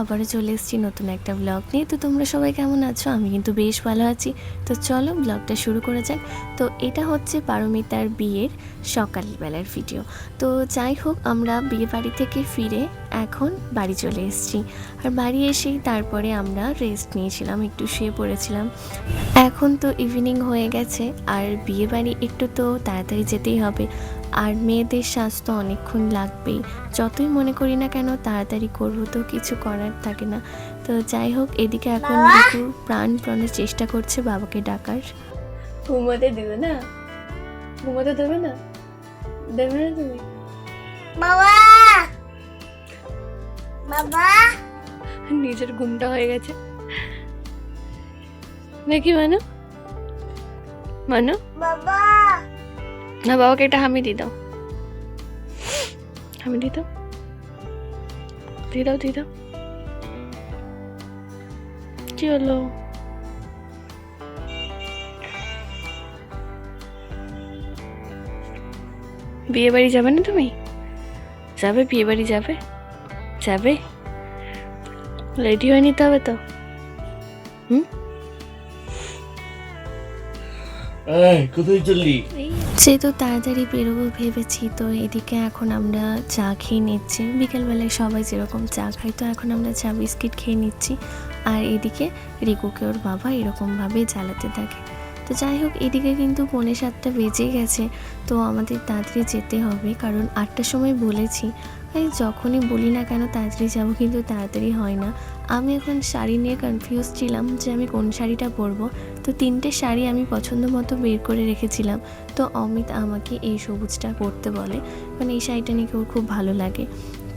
আবারও চলে এসেছি নতুন একটা ব্লগ নিয়ে। তো তোমরা সবাই কেমন আছো? আমি কিন্তু বেশ ভালো আছি। তো চলো ব্লগটা শুরু করা যাক। তো এটা হচ্ছে পারমিতার বিয়ের সকালবেলার ভিডিও। তো যাই হোক, আমরা বিয়ে বাড়ি থেকে ফিরে এখন বাড়ি চলে এসেছি। আর বাড়ি এসেই তারপরে আমরা রেস্ট নিয়েছিলাম, একটু শুয়ে পড়েছিলাম। এখন তো ইভিনিং হয়ে গেছে, আর বিয়ে বাড়ি একটু তো তাড়াতাড়ি যেতেই হবে। আর মেয়েদের সাজ তো অনেকক্ষণ লাগবেই, যতই মনে করি না কেন তাড়াতাড়ি করবো তো কিছু করার থাকে না। তো যাই হোক, এদিকে এখন একটু প্রাণপণে চেষ্টা করছে বাবাকে ডাকার। ঘুমোতে দেবে না? ঘুমোতে দেবে না? দেবে না তুমি? বাবা বাবা নিজের ঘুমটা হয়ে গেছে নাকি মানু? মানু বাবা না, বাবাকে একটা হামি দিয়ে দাও। হামি দিয়ে দাও, দিয়ে দাও, দিয়ে দাও। কি হলো? বিয়ে বাড়ি যাবে না তুমি? যাবে বিয়ে বাড়ি? যাবে যাবে রেডি হয়ে নিতে হবে তো। কোথায় চললি? সে তো তাড়াতাড়ি বেরোবো ভেবেছি। তো এদিকে এখন আমরা চা খেয়ে নিচ্ছি, বিকেলবেলায় সবাই যেরকম চা খাই, তো এখন আমরা চা বিস্কিট খেয়ে নিচ্ছি। আর এদিকে রিকুকে ওর বাবা এরকমভাবে জ্বালাতে থাকে। তো যাই হোক, এদিকে কিন্তু 6:45 বেজে গেছে। তো আমাদের তাড়াতাড়ি যেতে হবে, কারণ 8টার সময় বলেছি। এই যখনই বলি না কেন তাড়াতাড়ি যাবো, কিন্তু তাড়াতাড়ি হয় না। আমি এখন শাড়ি নিয়ে কনফিউজ ছিলাম যে আমি কোন শাড়িটা পরবো। তো 3টে শাড়ি আমি পছন্দ মতো বের করে রেখেছিলাম। তো অমিত আমাকে এই সবুজটা পরতে বলে, মানে এই শাড়িটা নাকি ওর খুব ভালো লাগে।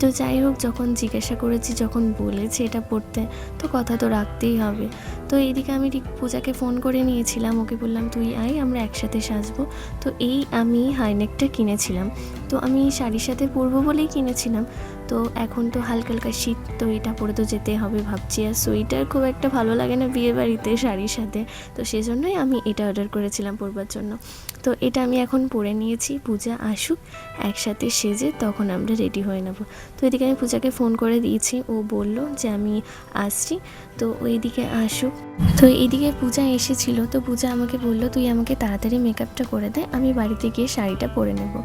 তো যাই হোক, যখন জিজ্ঞাসা করেছি, যখন বলেছে এটা পরতে, তো কথা তো রাখতেই হবে। তো এইদিকে আমি পূজাকে ফোন করে নিয়েছিলাম, ওকে বললাম তুই আয়, আমরা একসাথে সাজবো। তো এই আমি হাইনেকটা কিনেছিলাম, তো আমি শাড়ির সাথে পরবো বলেই কিনেছিলাম। তো এখন তো হালকা হালকা শীত, তো এটা পরে তো যেতে হবে ভাবছি। আর সোয়েটার খুব একটা ভালো লাগে না বিয়ে বাড়িতে শাড়ির সাথে, তো সেজন্যই আমি এটা অর্ডার করেছিলাম পরবার জন্য। তো এটা আমি এখন পরে নিয়েছি, পূজা আসুক একসাথে সেজে তখন আমরা রেডি হয়ে নেব। তো এদিকে আমি পূজাকে ফোন করে দিয়েছি, ও বলল যে আমি আসছি, তো ওইদিকে আসুক। তো এইদিকে পূজা এসেছিল, তো পূজা আমাকে বলল তুই আমাকে তাড়াতাড়ি মেকআপটা করে দে, আমি বাড়িতে গিয়ে শাড়িটা পরে নেব।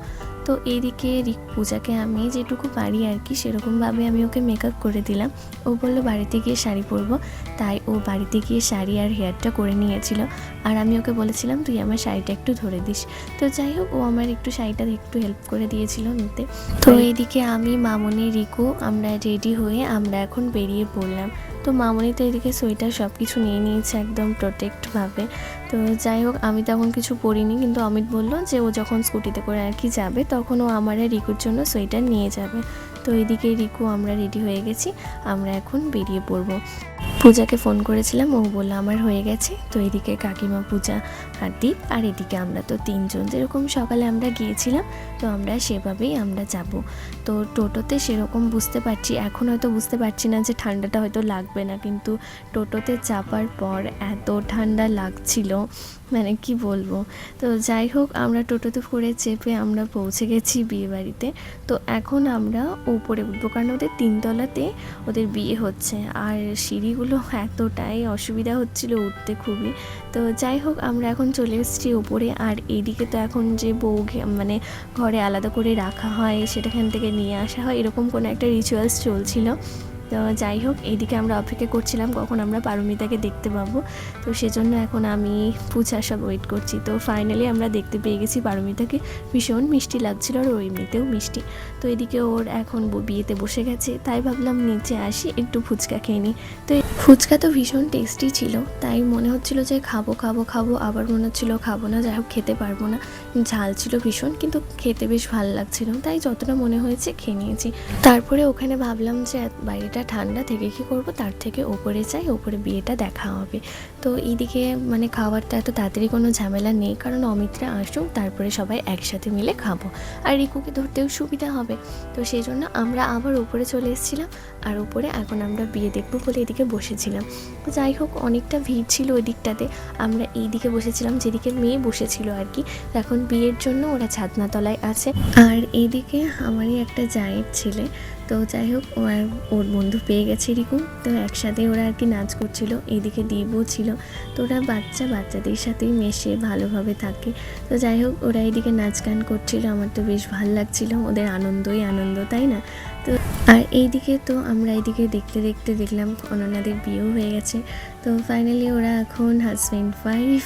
তো এইদিকে পূজাকে আমি যেটুকু পারি আর কি সেরকমভাবে আমি ওকে মেকআপ করে দিলাম। ও বলল বাড়িতে গিয়ে শাড়ি পরবো, তাই ও বাড়িতে গিয়ে শাড়ি আর হেয়ারটা করে নিয়েছিল। আর আমি ওকে বলেছিলাম তুই আমার শাড়িটা একটু ধরে দিস। তো যাই হোক, ও আমার একটু শাড়িটা একটু হেল্প করে দিয়েছিল নিতে। তো এইদিকে আমি, মামনি, রিকু আমরা রেডি হয়ে আমরা এখন বেরিয়ে পড়লাম। তো মামনি তো এদিকে সোয়েটার সব কিছু নিয়ে নিয়েছে একদম প্রোটেক্টভাবে। তো যাই হোক, আমি তখন কিছু পরিনি, কিন্তু অমিত বললো যে ও যখন স্কুটিতে করে আর কি যাবে তখন ও আমার আর রিকুর জন্য সোয়েটার নিয়ে যাবে। তো এদিকে রিকু আমরা রেডি হয়ে গেছি, আমরা এখন বেরিয়ে পড়বো। পূজাকে ফোন করেছিলাম, ও বললো আমার হয়ে গেছে। তো এদিকে কাকিমা, পূজা আর দীপ, আর এদিকে আমরা তো 3জন, যেরকম সকালে আমরা গিয়েছিলাম তো আমরা সেভাবেই আমরা যাব। তো টোটোতে সেরকম বুঝতে পারছি, এখন হয়তো বুঝতে পারছি না যে ঠান্ডাটা হয়তো লাগবে না, কিন্তু টোটোতে চাপার পর এত ঠান্ডা লাগছিল, মানে কি বলবো। তো যাই হোক, আমরা টোটোতে করে চেপে আমরা পৌঁছে গেছি বিয়ে বাড়িতে। তো এখন আমরা উপরে উঠবো, কারণ ওদের 3তলাতে ওদের বিয়ে হচ্ছে, আর সিঁড়িগুলো এতটাই অসুবিধা হচ্ছিল উঠতে খুবই। তো যাই হোক, আমরা এখন চলে এসেছি ওপরে। আর এইদিকে তো এখন যে বউ মানে ঘরে আলাদা করে রাখা হয়, সেটাখান থেকে নিয়ে আসা হয়, এরকম কোনো একটা রিচুয়ালস চলছিল। তো যাই হোক, এইদিকে আমরা অপেক্ষা করছিলাম কখন আমরা পারমিতাকে দেখতে পাবো। তো সেজন্য এখন আমি পূজা সব ওয়েট করছি। তো ফাইনালি আমরা দেখতে পেয়ে গেছি পারমিতাকে, ভীষণ মিষ্টি লাগছিল, আর ও এমনিতেও মিষ্টি। তো এদিকে ওর এখন বিয়েতে বসে গেছে, তাই ভাবলাম নিচে আসি একটু ফুচকা খেয়ে নিই। তো ফুচকা তো ভীষণ টেস্টি ছিল, তাই মনে হচ্ছিল যে খাবো খাবো খাবো, আবার মনে হচ্ছিল খাবো না, যাই হোক খেতে পারবো না, ঝাল ছিল ভীষণ, কিন্তু খেতে বেশ ভালো লাগছিল, তাই যতটা মনে হয়েছে খেয়ে নিয়েছি। তারপরে ওখানে ভাবলাম যে বাইরেটা ঠান্ডা, থেকে কি করব, তার থেকে ওপরে যাই, ওপরে বিয়েটা দেখা হবে। তো এইদিকে মানে খাবারটা এত তাড়াতাড়ি কোনো ঝামেলা নেই, কারণ অমিতরা আসুক তারপরে সবাই একসাথে মিলে খাবো, আর রিকুকে ধরতেও সুবিধা হবে। তো সেই জন্য আমরা আবার উপরে চলে এসেছিলাম, আর উপরে এখন আমরা বিয়ে দেখবো বলে এদিকে বসেছিলাম। তো যাই হোক, অনেকটা ভিড় ছিল ওই দিকটাতে, আমরা এই দিকে বসেছিলাম যেদিকে মেয়ে বসেছিল আর কি। এখন বিয়ের জন্য ওরা ছাদনাতলায় আছে। আর এইদিকে আমারই একটা জায়ের ছেলে, তো যাই হোক ওর বন্ধু পেয়ে গেছে রিকু, তো একসাথে ওরা আর কি নাচ করছিল, এইদিকে দীপও ছিল। তো ওরা বাচ্চাদের সাথেই মেশে ভালোভাবে থাকে। তো যাই হোক ওরা এইদিকে নাচ গান করছিল, আমার তো বেশ ভালো লাগছিল, ওদের আনন্দই আনন্দ, তাই না? তো আর এইদিকে তো আমরা এইদিকে দেখতে দেখতে দেখলাম অনন্যাদের বিয়েও হয়ে গেছে। তো ফাইনালি ওরা এখন হাজব্যান্ড ওয়াইফ।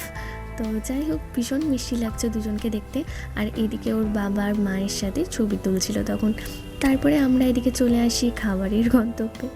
তো যাই হোক ভীষণ মিষ্টি লাগছে দুজনকে দেখতে। আর এদিকে ওর বাবার মায়ের সাথে ছবি তুলছিল তখন। তারপরে আমরা এদিকে চলে আসি খাবারের গন্তব্যে।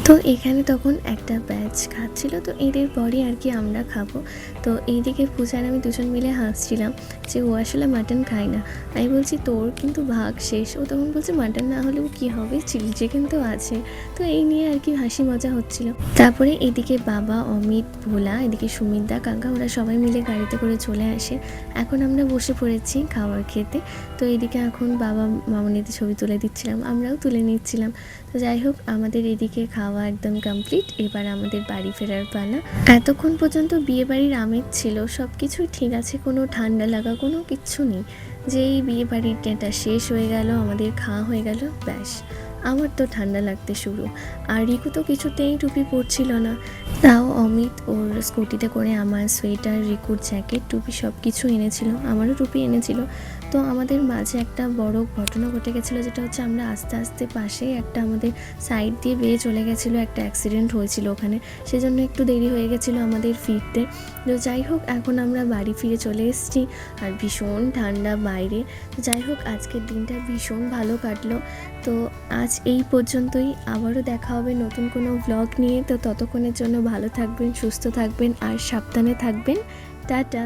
তো এখানে তখন একটা ব্যাচ খাচ্ছিল, তো এদের পরে আর কি আমরা খাবো। তো এইদিকে পূজার আমি দুজন মিলে হাসছিলাম যে ও আসলে মাটন খায় না। আমি বলছি তোর কিন্তু ভাগ শেষ। ও তখন বলছে মাটন না হলেও কি হবে, চিলি চিকেন তো আছে। তো এই নিয়ে আর কি হাসি মজা হচ্ছিল। তারপরে এদিকে বাবা, অমিত, ভোলা, এদিকে সুমিতদা, কাকা ওরা সবাই মিলে গাড়িতে করে চলে আসে। এখন আমরা বসে পড়েছি খাবার খেতে। তো এদিকে এখন বাবা মামনিতে ছবি তুলে দিচ্ছিলাম, আমরাও তুলে নিচ্ছিলাম। তো যাই হোক আমাদের এদিকে খাওয়া একদম কমপ্লিট, এবার আমাদের বাড়ি ফেরার পালা। এতক্ষণ পর্যন্ত বিয়েবাড়ির আমেজ ছিল, সব কিছুই ঠিক আছে, কোনো ঠান্ডা লাগা কোনো কিচ্ছু নেই। যেই বিয়েবাড়ির ডেটা শেষ হয়ে গেল, আমাদের খাওয়া হয়ে গেল, ব্যাস আমার তো ঠান্ডা লাগতে শুরু। আর রিকু তো কিছুতেই টুপি পরছিল না, তাও অমিত ওর স্কুটিতে করে আমার সোয়েটার, রিকুর জ্যাকেট, টুপি সব কিছু এনেছিল, আমারও টুপি এনেছিল। তো আমাদের মাঝে একটা বড় ঘটনা ঘটে গেছিলো, যেটা হচ্ছে আমরা আস্তে আস্তে পাশেই একটা আমাদের সাইড দিয়ে বেয়ে চলে গেছিলো, একটা অ্যাক্সিডেন্ট হয়েছিল ওখানে, সেজন্য একটু দেরি হয়ে গেছিলো আমাদের ফিরতে। তো যাই হোক এখন আমরা বাড়ি ফিরে চলে এসেছি, আর ভীষণ ঠান্ডা বাইরে। তো যাই হোক আজকের দিনটা ভীষণ ভালো কাটলো। তো আজ এই পর্যন্তই, আবারও দেখা হবে নতুন কোনো ব্লগ নিয়ে। তো ততক্ষণের জন্য ভালো থাকবেন, সুস্থ থাকবেন আর সাবধানে থাকবেন। টাটা।